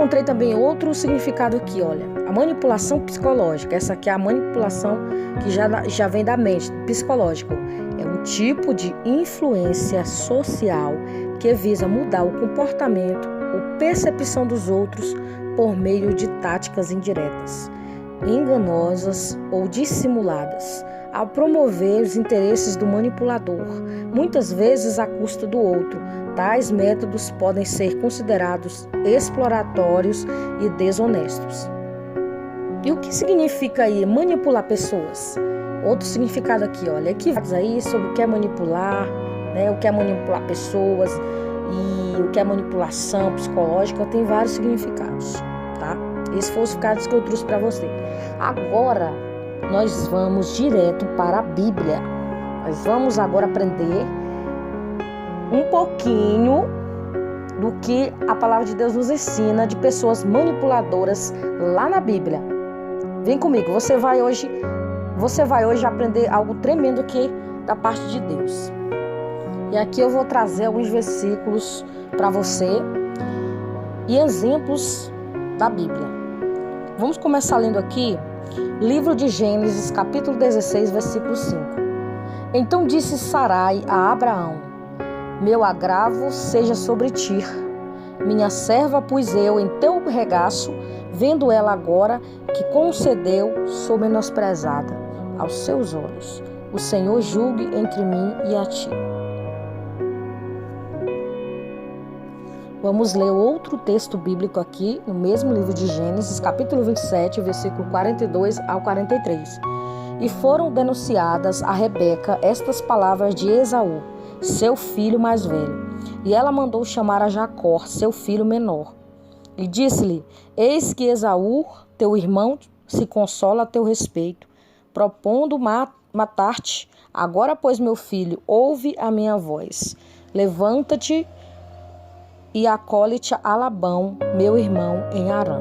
encontrei também outro significado aqui, olha. A manipulação psicológica. Essa aqui é a manipulação que já vem da mente, psicológico. É um tipo de influência social que visa mudar o comportamento ou percepção dos outros por meio de táticas indiretas, enganosas ou dissimuladas, ao promover os interesses do manipulador, muitas vezes à custa do outro. Tais métodos podem ser considerados exploratórios e desonestos. E o que significa aí manipular pessoas? Outro significado aqui, olha, equívocos aí sobre o que é manipular, né, o que é manipular pessoas e o que é manipulação psicológica, tem vários significados, tá? Esses foram os significados que eu trouxe para você. Agora, nós vamos direto para a Bíblia. Nós vamos agora aprender um pouquinho do que a palavra de Deus nos ensina de pessoas manipuladoras lá na Bíblia. Vem comigo, você vai hoje aprender algo tremendo aqui da parte de Deus. E aqui eu vou trazer alguns versículos para você e exemplos da Bíblia. Vamos começar lendo aqui, livro de Gênesis, capítulo 16, versículo 5. Então disse Sarai a Abraão: meu agravo seja sobre ti, minha serva pus eu em teu regaço, vendo ela agora que concedeu, sou menosprezada aos seus olhos. O Senhor julgue entre mim e a ti. Vamos ler outro texto bíblico aqui, no mesmo livro de Gênesis, capítulo 27, versículo 42 ao 43. E foram denunciadas a Rebeca estas palavras de Esaú, seu filho mais velho. E ela mandou chamar a Jacó, seu filho menor. E disse-lhe: eis que Esaú, teu irmão, se consola a teu respeito, propondo matar-te. Agora, pois, meu filho, ouve a minha voz. Levanta-te e acolhe-te a Labão, meu irmão, em Harã.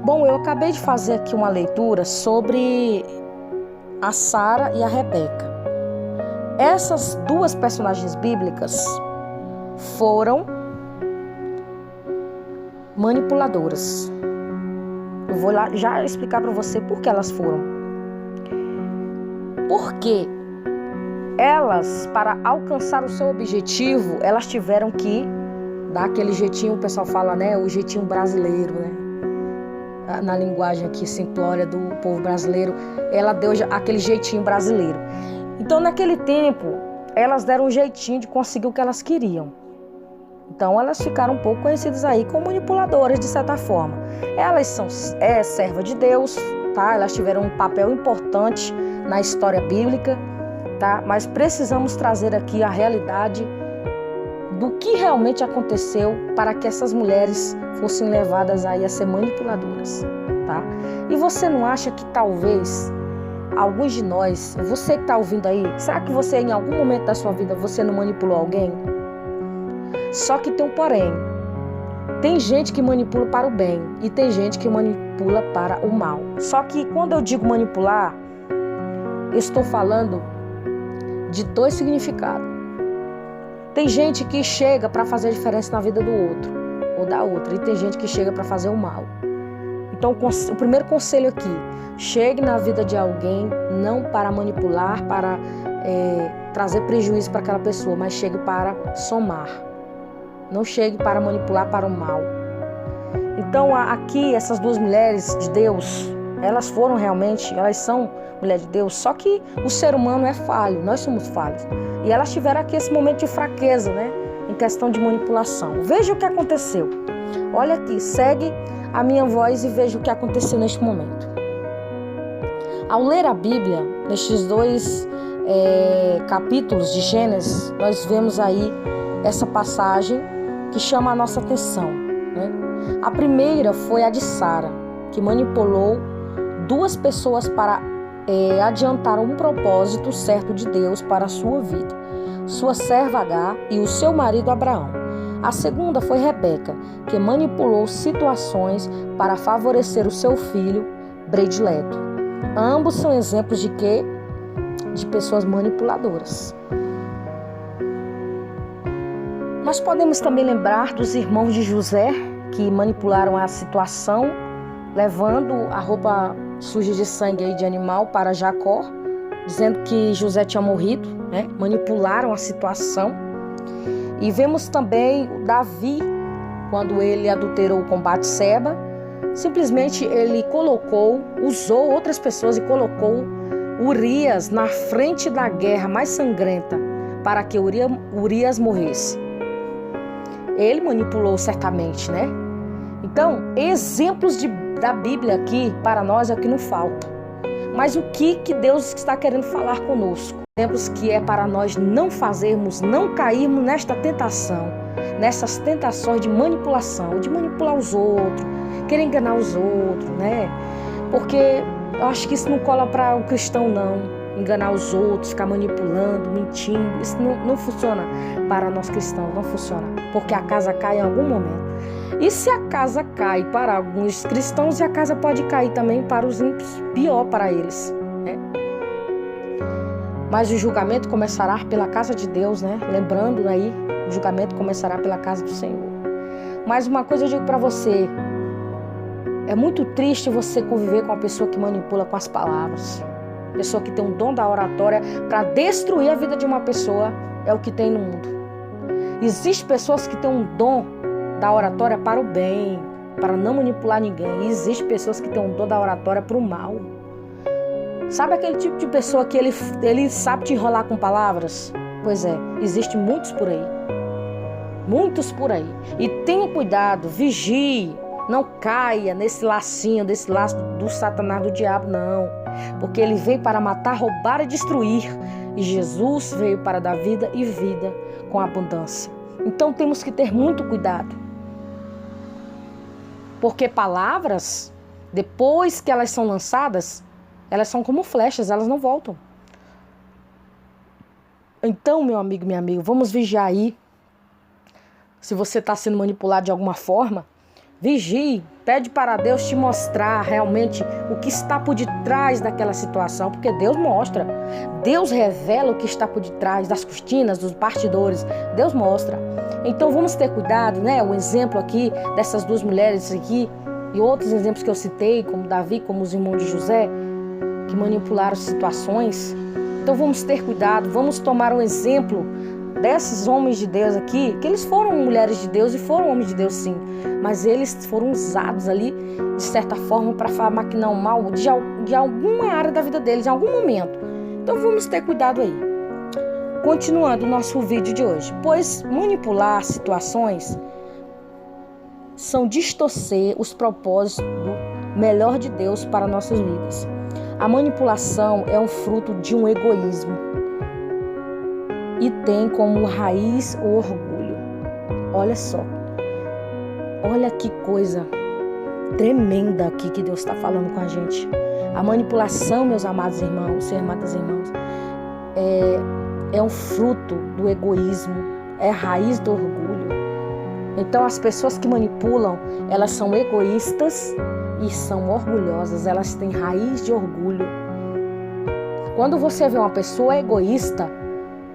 Bom, eu acabei de fazer aqui uma leitura sobre a Sara e a Rebeca. Essas duas personagens bíblicas foram manipuladoras. Eu vou lá já explicar para você por que elas foram. Porque elas, para alcançar o seu objetivo, elas tiveram que dar aquele jeitinho, o pessoal fala, né, o jeitinho brasileiro, né? Na linguagem aqui simplória do povo brasileiro, ela deu aquele jeitinho brasileiro. Então, naquele tempo, elas deram um jeitinho de conseguir o que elas queriam. Então, elas ficaram um pouco conhecidas aí como manipuladoras, de certa forma. Elas são servas de Deus, tá? Elas tiveram um papel importante na história bíblica, tá? Mas precisamos trazer aqui a realidade do que realmente aconteceu para que essas mulheres fossem levadas aí a ser manipuladoras, tá? E você não acha que talvez alguns de nós, você que está ouvindo aí, será que você em algum momento da sua vida você não manipulou alguém? Só que tem um porém. Tem gente que manipula para o bem e tem gente que manipula para o mal. Só que quando eu digo manipular, eu estou falando de dois significados. Tem gente que chega para fazer a diferença na vida do outro ou da outra, e tem gente que chega para fazer o mal. Então, o primeiro conselho aqui: chegue na vida de alguém não para manipular, para trazer prejuízo para aquela pessoa, mas chegue para somar. Não chegue para manipular para o mal. Então, aqui, essas duas mulheres de Deus, elas são mulheres de Deus, só que o ser humano é falho, nós somos falhos. E elas tiveram aqui esse momento de fraqueza, né? Em questão de manipulação. Veja o que aconteceu. Olha aqui, segue a minha voz e veja o que aconteceu neste momento. Ao ler a Bíblia, nestes dois capítulos de Gênesis, nós vemos aí essa passagem que chama a nossa atenção, né? A primeira foi a de Sara, que manipulou duas pessoas para adiantar um propósito certo de Deus para a sua vida, sua serva Agar e o seu marido Abraão. A segunda foi Rebeca, que manipulou situações para favorecer o seu filho predileto. Ambos são exemplos de quê? De pessoas manipuladoras. Nós podemos também lembrar dos irmãos de José, que manipularam a situação, levando a roupa suja de sangue aí de animal para Jacó, dizendo que José tinha morrido, né? Manipularam a situação. E vemos também Davi, quando ele adulterou com Batseba, simplesmente ele usou outras pessoas e colocou Urias na frente da guerra mais sangrenta para que Urias morresse. Ele manipulou certamente, né? Então, exemplos da Bíblia aqui para nós é o que não falta. Mas o que Deus está querendo falar conosco? Exemplos que é para nós não fazermos, não cairmos nesta tentação, nessas tentações de manipulação, de manipular os outros, querer enganar os outros, né? Porque eu acho que isso não cola para o cristão, não. Enganar os outros, ficar manipulando, mentindo, isso não funciona para nós cristãos, não funciona. Porque a casa cai em algum momento. E se a casa cai para alguns cristãos, a casa pode cair também para os ímpios, pior para eles, né? Mas o julgamento começará pela casa de Deus, né? Lembrando aí, o julgamento começará pela casa do Senhor. Mas uma coisa eu digo para você, é muito triste você conviver com uma pessoa que manipula com as palavras. Pessoa que tem um dom da oratória para destruir a vida de uma pessoa, é o que tem no mundo. Existem pessoas que têm um dom da oratória para o bem, para não manipular ninguém. E existem pessoas que têm um dom da oratória para o mal. Sabe aquele tipo de pessoa que ele sabe te enrolar com palavras? Pois é, existem muitos por aí. Muitos por aí. E tenha cuidado, vigie. Não caia nesse lacinho, desse laço do Satanás, do diabo, não. Porque ele veio para matar, roubar e destruir. E Jesus veio para dar vida e vida com abundância. Então temos que ter muito cuidado. Porque palavras, depois que elas são lançadas, elas são como flechas, elas não voltam. Então, meu amigo, minha amiga, vamos vigiar aí. Se você está sendo manipulado de alguma forma, vigie, pede para Deus te mostrar realmente o que está por detrás daquela situação, porque Deus mostra, Deus revela o que está por detrás das cortinas, dos bastidores, Deus mostra. Então vamos ter cuidado, né? O exemplo aqui dessas duas mulheres aqui e outros exemplos que eu citei, como Davi, como os irmãos de José, que manipularam situações. Então vamos ter cuidado, vamos tomar um exemplo desses homens de Deus aqui, que eles foram mulheres de Deus e foram homens de Deus sim, mas eles foram usados ali, de certa forma, para maquinar o mal de alguma área da vida deles, em algum momento. Então vamos ter cuidado aí. Continuando o nosso vídeo de hoje, pois manipular situações são distorcer os propósitos do melhor de Deus para nossas vidas. A manipulação é um fruto de um egoísmo e tem como raiz o orgulho. Olha só, olha que coisa tremenda aqui que Deus está falando com a gente. A manipulação, meus amados irmãos e amadas irmãs, é um fruto do egoísmo, é a raiz do orgulho. Então as pessoas que manipulam, elas são egoístas e são orgulhosas, elas têm raiz de orgulho. Quando você vê uma pessoa egoísta,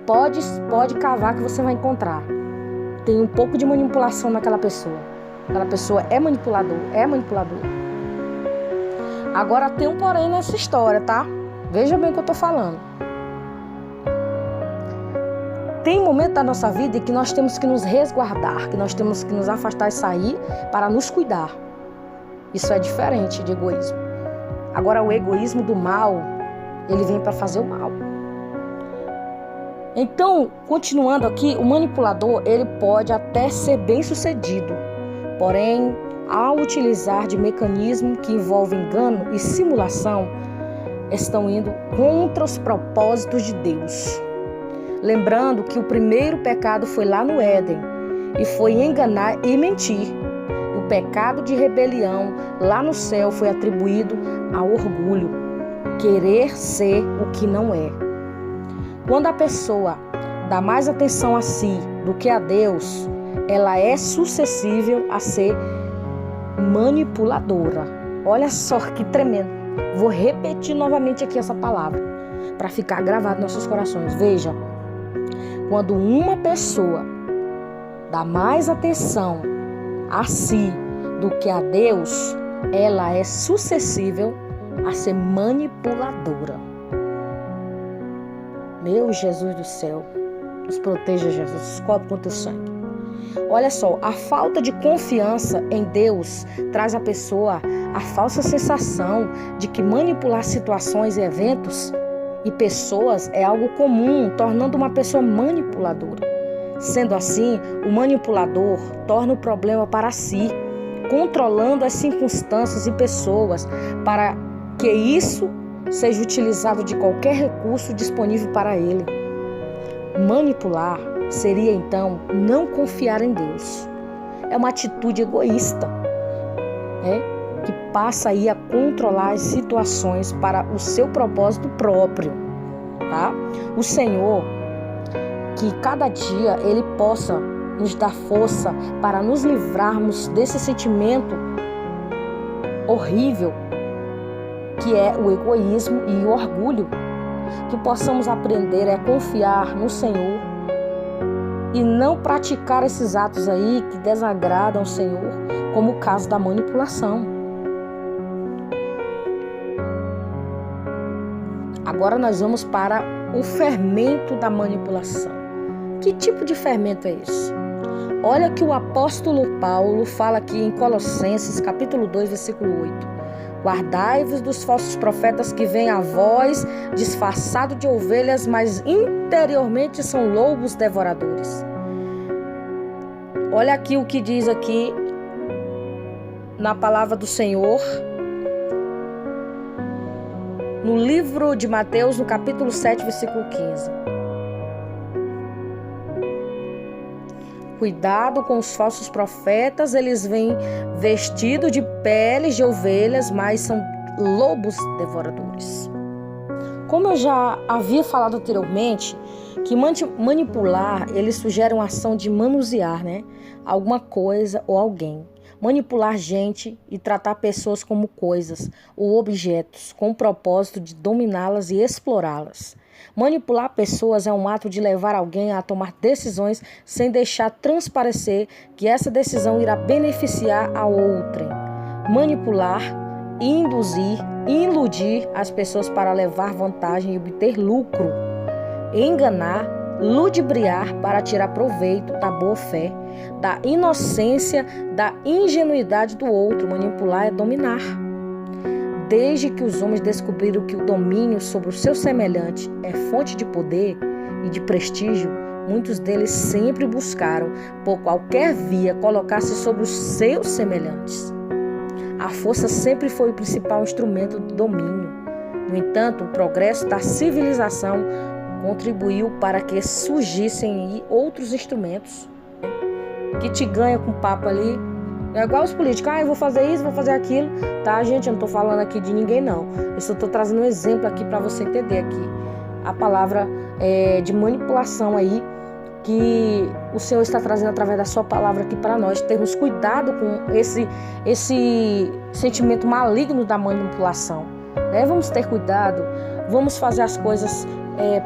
pode cavar que você vai encontrar. Tem um pouco de manipulação naquela pessoa. Aquela pessoa é manipulador. Agora tem um porém nessa história, tá? Veja bem o que eu tô falando. Tem momento da nossa vida em que nós temos que nos resguardar, que nós temos que nos afastar e sair para nos cuidar. Isso é diferente de egoísmo. Agora o egoísmo do mal, ele vem para fazer o mal. Então, continuando aqui, o manipulador, ele pode até ser bem sucedido, porém, ao utilizar de mecanismos que envolvem engano e simulação, estão indo contra os propósitos de Deus. Lembrando que o primeiro pecado foi lá no Éden, e foi enganar e mentir. O pecado de rebelião lá no céu foi atribuído ao orgulho, querer ser o que não é. Quando a pessoa dá mais atenção a si do que a Deus, ela é suscetível a ser manipuladora. Olha só que tremendo. Vou repetir novamente aqui essa palavra para ficar gravado nos nossos corações. Veja, quando uma pessoa dá mais atenção a si do que a Deus, ela é suscetível a ser manipuladora. Meu Jesus do céu, nos proteja, Jesus, cobre com teu sangue. Olha só, a falta de confiança em Deus traz à pessoa a falsa sensação de que manipular situações e eventos e pessoas é algo comum, tornando uma pessoa manipuladora. Sendo assim, o manipulador torna o problema para si, controlando as circunstâncias e pessoas para que isso seja utilizado de qualquer recurso disponível para ele. Manipular seria, então, não confiar em Deus. É uma atitude egoísta, que passa aí a controlar as situações para o seu propósito próprio, tá? O Senhor, que cada dia Ele possa nos dar força para nos livrarmos desse sentimento horrível que é o egoísmo e o orgulho. Que possamos aprender a confiar no Senhor e não praticar esses atos aí que desagradam o Senhor, como o caso da manipulação. Agora nós vamos para o fermento da manipulação. Que tipo de fermento é esse? Olha que o apóstolo Paulo fala aqui em Colossenses, capítulo 2, versículo 8. Guardai-vos dos falsos profetas que vêm a vós disfarçado de ovelhas, mas interiormente são lobos devoradores. Olha aqui o que diz aqui na palavra do Senhor, no livro de Mateus, no capítulo 7, versículo 15. Cuidado com os falsos profetas, eles vêm vestidos de peles de ovelhas, mas são lobos devoradores. Como eu já havia falado anteriormente, que manipular, ele sugere uma ação de manusear, alguma coisa ou alguém. Manipular gente e tratar pessoas como coisas ou objetos, com o propósito de dominá-las e explorá-las. Manipular pessoas é um ato de levar alguém a tomar decisões sem deixar transparecer que essa decisão irá beneficiar a outrem. Manipular, induzir, iludir as pessoas para levar vantagem e obter lucro. Enganar, ludibriar para tirar proveito da boa-fé, da inocência, da ingenuidade do outro. Manipular é dominar. Desde que os homens descobriram que o domínio sobre o seu semelhante é fonte de poder e de prestígio, muitos deles sempre buscaram, por qualquer via, colocar-se sobre os seus semelhantes. A força sempre foi o principal instrumento do domínio. No entanto, o progresso da civilização contribuiu para que surgissem outros instrumentos que te ganham com papo ali. É igual os políticos, eu vou fazer isso, vou fazer aquilo. Tá, gente, eu não tô falando aqui de ninguém, não. Eu só tô trazendo um exemplo aqui para você entender aqui a palavra de manipulação aí que o Senhor está trazendo através da sua palavra aqui para nós. Termos cuidado com esse sentimento maligno da manipulação. Vamos ter cuidado, vamos fazer as coisas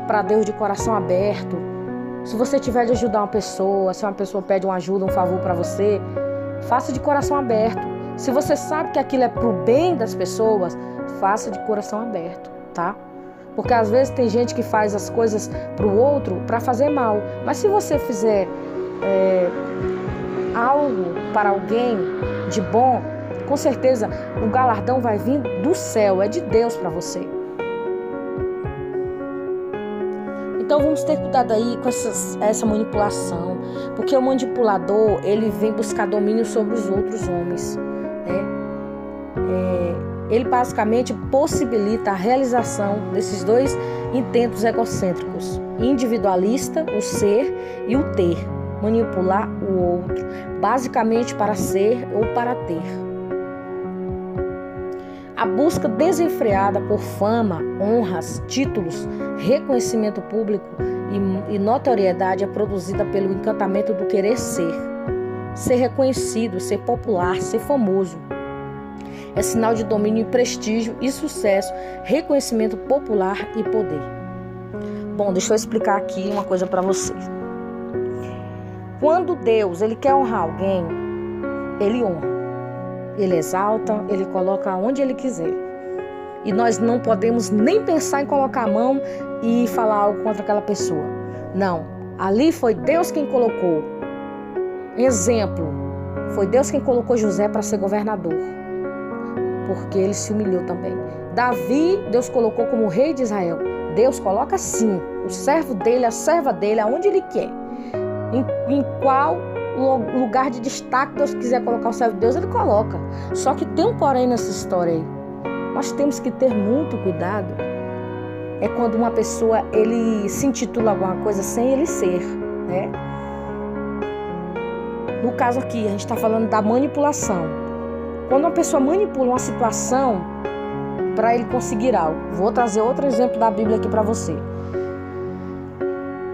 para Deus de coração aberto. Se você tiver de ajudar uma pessoa, se uma pessoa pede uma ajuda, um favor para você, faça de coração aberto. Se você sabe que aquilo é pro bem das pessoas, faça de coração aberto, tá? Porque às vezes tem gente que faz as coisas pro outro para fazer mal. Mas se você fizer algo para alguém de bom, com certeza o galardão vai vir do céu, é de Deus para você. Então vamos ter cuidado aí com essa manipulação, porque o manipulador, ele vem buscar domínio sobre os outros homens, Ele basicamente possibilita a realização desses dois intentos egocêntricos, individualista, o ser, e o ter, manipular o outro, basicamente para ser ou para ter. A busca desenfreada por fama, honras, títulos, reconhecimento público e notoriedade é produzida pelo encantamento do querer ser reconhecido, ser popular, ser famoso. É sinal de domínio e prestígio e sucesso, reconhecimento popular e poder. Bom, deixa eu explicar aqui uma coisa para vocês. Quando Deus ele quer honrar alguém, ele honra. Ele exalta, ele coloca onde ele quiser. E nós não podemos nem pensar em colocar a mão e falar algo contra aquela pessoa. Não, ali foi Deus quem colocou. Exemplo, foi Deus quem colocou José para ser governador, porque ele se humilhou também. Davi, Deus colocou como rei de Israel. Deus coloca sim o servo dele, a serva dele, aonde ele quer. Em qual lugar de destaque Deus quiser colocar o servo de Deus, ele coloca. Só que tem um porém nessa história aí. Nós temos que ter muito cuidado. É quando uma pessoa, ele se intitula alguma coisa sem ele ser, né? No caso aqui, a gente está falando da manipulação. Quando uma pessoa manipula uma situação para ele conseguir algo. Vou trazer outro exemplo da Bíblia aqui para você.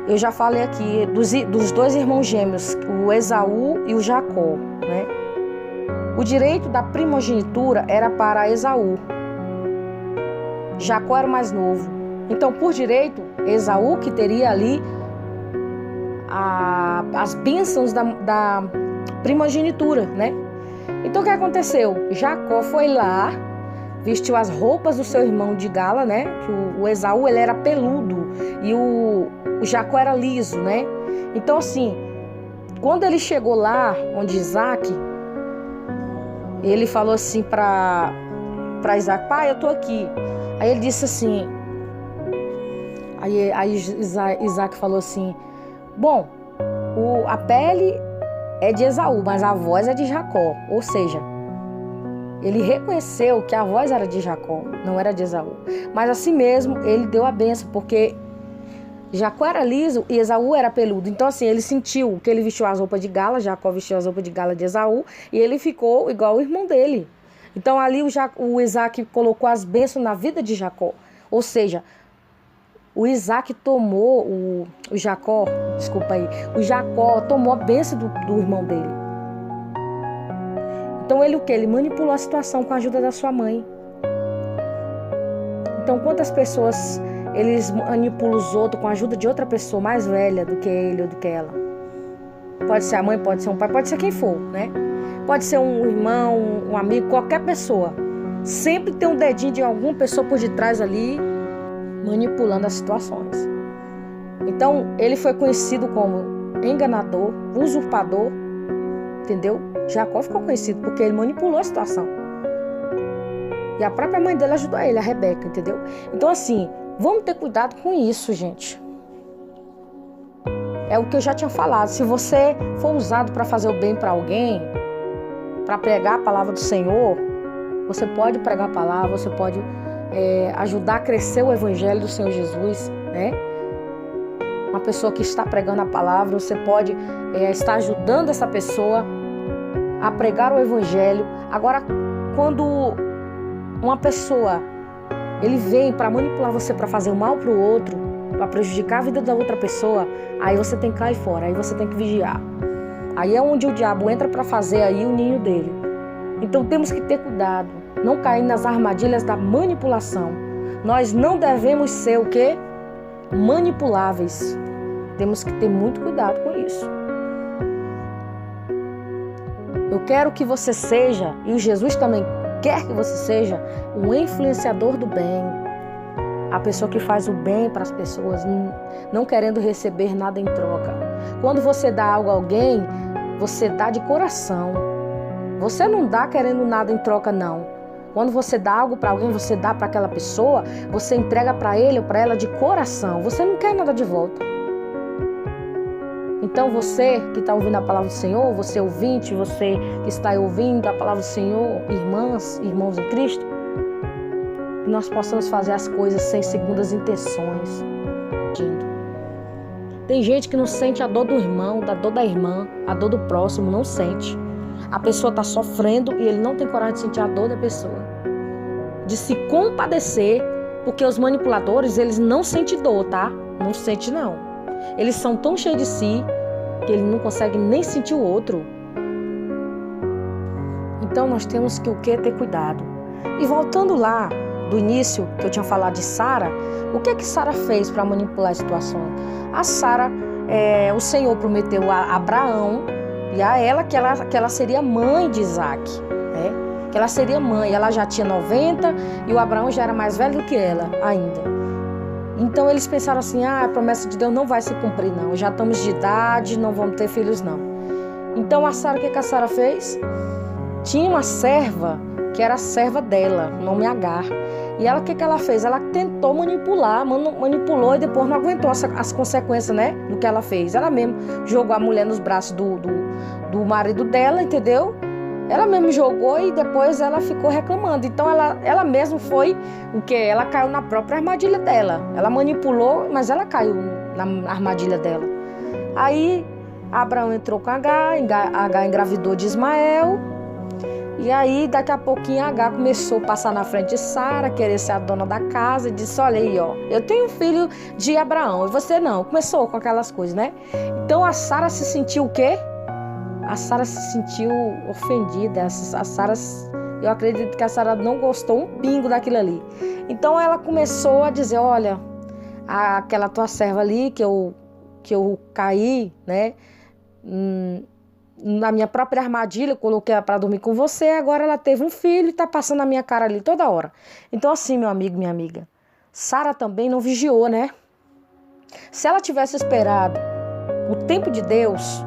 Eu já falei aqui dos dois irmãos gêmeos, o Esaú e o Jacó, né? O direito da primogenitura era para Esaú. Jacó era o mais novo. Então, por direito, Esaú que teria ali as bênçãos da primogenitura, né? Então, o que aconteceu? Jacó foi lá, vestiu as roupas do seu irmão de gala, né? Que o Esaú, ele era peludo e o Jacó era liso, né? Então, assim, quando ele chegou lá, onde Isaac, ele falou assim para Isaac: pai, eu tô aqui. Aí ele disse assim, aí Isaac falou assim: bom, a pele é de Esaú, mas a voz é de Jacó. Ou seja, ele reconheceu que a voz era de Jacó, não era de Esaú. Mas assim mesmo, ele deu a bênção, porque Jacó era liso e Esaú era peludo. Então assim, ele sentiu que ele vestiu as roupas de gala, Jacó vestiu as roupas de gala de Esaú, e ele ficou igual o irmão dele. Então ali o Isaac colocou as bênçãos na vida de Jacó. Ou seja, o Isaac tomou, o Jacó tomou a bênção do irmão dele. Então ele o quê? Ele manipulou a situação com a ajuda da sua mãe. Então quantas pessoas eles manipulam os outros com a ajuda de outra pessoa mais velha do que ele ou do que ela? Pode ser a mãe, pode ser um pai, pode ser quem for, né? Pode ser um irmão, um amigo, qualquer pessoa. Sempre tem um dedinho de alguma pessoa por detrás ali, manipulando as situações. Então, ele foi conhecido como enganador, usurpador, entendeu? Jacó ficou conhecido porque ele manipulou a situação. E a própria mãe dele ajudou ele, a Rebeca, entendeu? Então, assim, vamos ter cuidado com isso, gente. É o que eu já tinha falado. Se você for usado para fazer o bem para alguém, para pregar a palavra do Senhor, você pode pregar a palavra, você pode ajudar a crescer o evangelho do Senhor Jesus, né? Uma pessoa que está pregando a palavra, você pode estar ajudando essa pessoa a pregar o evangelho. Agora, quando uma pessoa ele vem para manipular você, para fazer o mal para o outro, para prejudicar a vida da outra pessoa, aí você tem que cair fora, aí você tem que vigiar. Aí é onde o diabo entra para fazer aí o ninho dele. Então temos que ter cuidado, não cair nas armadilhas da manipulação. Nós não devemos ser o quê? Manipuláveis. Temos que ter muito cuidado com isso. Eu quero que você seja, e o Jesus também quer que você seja, um influenciador do bem. A pessoa que faz o bem para as pessoas, não querendo receber nada em troca. Quando você dá algo a alguém, você dá de coração. Você não dá querendo nada em troca, não. Quando você dá algo para alguém, você dá para aquela pessoa, você entrega para ele ou para ela de coração. Você não quer nada de volta. Então você que está ouvindo a palavra do Senhor, você ouvinte, você que está ouvindo a palavra do Senhor, irmãs, irmãos em Cristo, que nós possamos fazer as coisas sem segundas intenções. Tem gente que não sente a dor do irmão, da dor da irmã, a dor do próximo, não sente. A pessoa está sofrendo e ele não tem coragem de sentir a dor da pessoa. De se compadecer, porque os manipuladores, eles não sentem dor, tá? Não sente não. Eles são tão cheios de si que eles não conseguem nem sentir o outro. Então nós temos que o quê? Ter cuidado. E voltando lá do início, que eu tinha falado de Sara, o que Sara fez para manipular as situações? A Sara, o Senhor prometeu a Abraão e a ela que ela seria mãe de Isaac, né? Que ela seria mãe. Ela já tinha 90 e o Abraão já era mais velho do que ela ainda. Então eles pensaram assim, a promessa de Deus não vai se cumprir não, já estamos de idade, não vamos ter filhos não. Então a Sara, o que a Sara fez? Tinha uma serva que era a serva dela, nome Agar. E ela, o que ela fez? Ela tentou manipulou e depois não aguentou as consequências, né, do que ela fez. Ela mesmo jogou a mulher nos braços do marido dela, entendeu? Ela mesmo jogou e depois ela ficou reclamando. Então ela mesmo foi o quê? Ela caiu na própria armadilha dela. Ela manipulou, mas ela caiu na armadilha dela. Aí Abraão entrou com Agar engravidou de Ismael. E aí daqui a pouquinho Agar começou a passar na frente de Sara, querer ser a dona da casa, e disse, olha aí, ó, eu tenho um filho de Abraão e você não. Começou com aquelas coisas, né? Então a Sara se sentiu o quê? A Sara se sentiu ofendida. Eu acredito que a Sara não gostou um pingo daquilo ali. Então ela começou a dizer, olha, aquela tua serva ali que eu caí, né? Na minha própria armadilha, eu coloquei ela para dormir com você, agora ela teve um filho e está passando a minha cara ali toda hora. Então assim, meu amigo, minha amiga, Sara também não vigiou, né? Se ela tivesse esperado o tempo de Deus,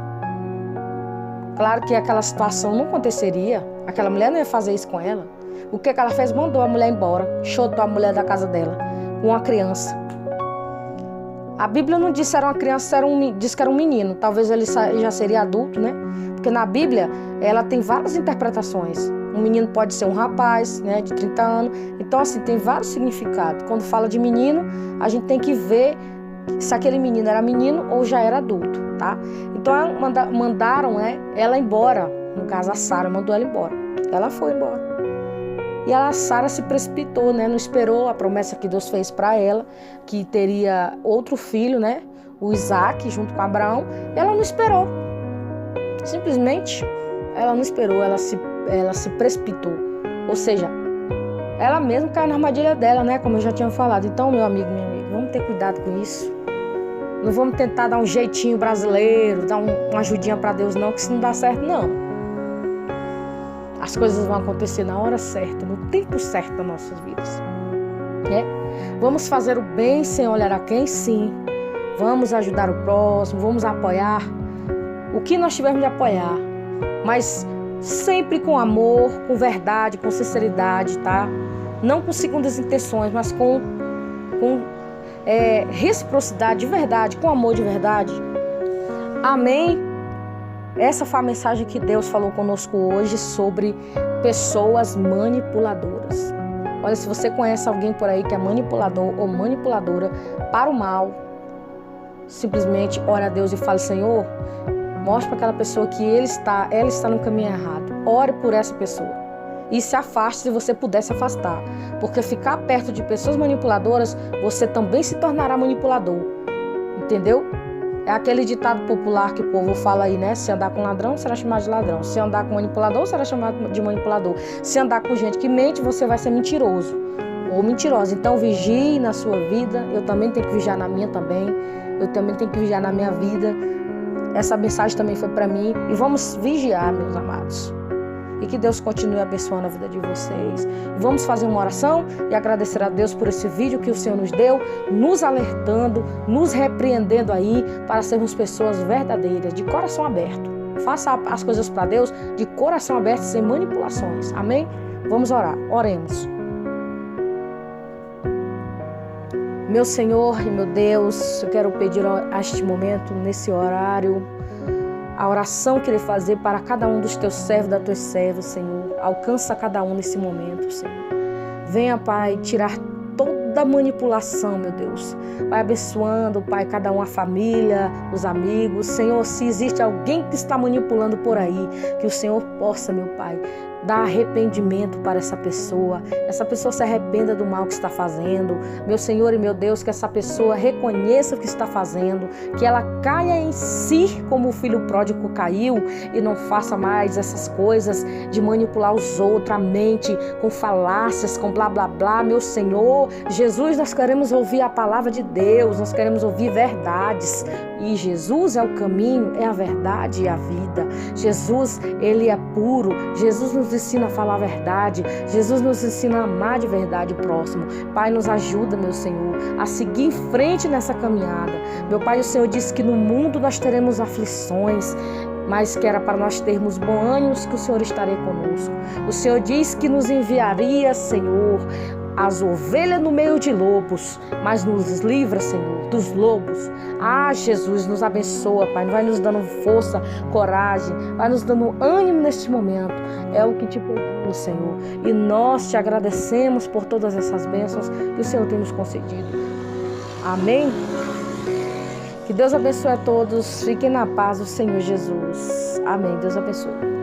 claro que aquela situação não aconteceria, aquela mulher não ia fazer isso com ela. O que ela fez? Mandou a mulher embora, chutou a mulher da casa dela, com uma criança. A Bíblia não disse que era uma criança, disse que era um menino. Talvez ele já seria adulto, né? Porque na Bíblia, ela tem várias interpretações. Um menino pode ser um rapaz, né, de 30 anos. Então, assim, tem vários significados. Quando fala de menino, a gente tem que ver se aquele menino era menino ou já era adulto, tá? Então, mandaram ela embora. No caso, a Sara mandou ela embora. Ela foi embora. E a Sara se precipitou, né? Não esperou a promessa que Deus fez para ela, que teria outro filho, né? O Isaac, junto com Abraão. Ela não esperou. Simplesmente, ela não esperou, ela se precipitou. Ou seja, ela mesma caiu na armadilha dela, né? Como eu já tinha falado. Então, meu amigo, minha amiga, vamos ter cuidado com isso. Não vamos tentar dar um jeitinho brasileiro, dar uma ajudinha para Deus, não, que isso não dá certo, não. As coisas vão acontecer na hora certa, no tempo certo das nossas vidas. Né? Vamos fazer o bem sem olhar a quem? Sim. Vamos ajudar o próximo, vamos apoiar o que nós tivermos de apoiar. Mas sempre com amor, com verdade, com sinceridade, tá? Não com segundas intenções, mas com reciprocidade de verdade, com amor de verdade. Amém? Essa foi a mensagem que Deus falou conosco hoje sobre pessoas manipuladoras. Olha, se você conhece alguém por aí que é manipulador ou manipuladora para o mal, simplesmente ore a Deus e fale, Senhor, mostre para aquela pessoa que ela está no caminho errado. Ore por essa pessoa. E se afaste se você puder se afastar. Porque ficar perto de pessoas manipuladoras, você também se tornará manipulador. Entendeu? É aquele ditado popular que o povo fala aí, né? Se andar com ladrão, será chamado de ladrão. Se andar com manipulador, será chamado de manipulador. Se andar com gente que mente, você vai ser mentiroso ou mentirosa. Então, vigie na sua vida. Eu também tenho que vigiar na minha também. Eu também tenho que vigiar na minha vida. Essa mensagem também foi para mim. E vamos vigiar, meus amados. E que Deus continue abençoando a vida de vocês. Vamos fazer uma oração e agradecer a Deus por esse vídeo que o Senhor nos deu, nos alertando, nos repreendendo aí para sermos pessoas verdadeiras, de coração aberto. Faça as coisas para Deus de coração aberto, sem manipulações. Amém? Vamos orar. Oremos. Meu Senhor e meu Deus, eu quero pedir a este momento, nesse horário, a oração que irei fazer para cada um dos teus servos, das tuas servas, Senhor. Alcança cada um nesse momento, Senhor. Venha, Pai, tirar toda manipulação, meu Deus. Vai abençoando, Pai, cada um, a família, os amigos. Senhor, se existe alguém que está manipulando por aí, que o Senhor possa, meu Pai, dá arrependimento para essa pessoa se arrependa do mal que está fazendo, meu Senhor e meu Deus, que essa pessoa reconheça o que está fazendo, que ela caia em si como o filho pródigo caiu e não faça mais essas coisas de manipular os outros, a mente, com falácias, com blá blá blá. Meu Senhor, Jesus, nós queremos ouvir a palavra de Deus, nós queremos ouvir verdades, e Jesus é o caminho, é a verdade e a vida. Jesus, Ele é puro, Jesus nos ensina a falar a verdade, Jesus nos ensina a amar de verdade o próximo. Pai, nos ajuda, meu Senhor, a seguir em frente nessa caminhada. Meu Pai, o Senhor disse que no mundo nós teremos aflições, mas que era para nós termos bom ânimo, que o Senhor estaria conosco. O Senhor disse que nos enviaria, Senhor, as ovelhas no meio de lobos, mas nos livra, Senhor, dos lobos. Ah, Jesus, nos abençoa, Pai, vai nos dando força, coragem, vai nos dando ânimo neste momento. É o que te pedimos, Senhor, e nós te agradecemos por todas essas bênçãos que o Senhor tem nos concedido. Amém? Que Deus abençoe a todos, fiquem na paz do Senhor Jesus. Amém. Deus abençoe.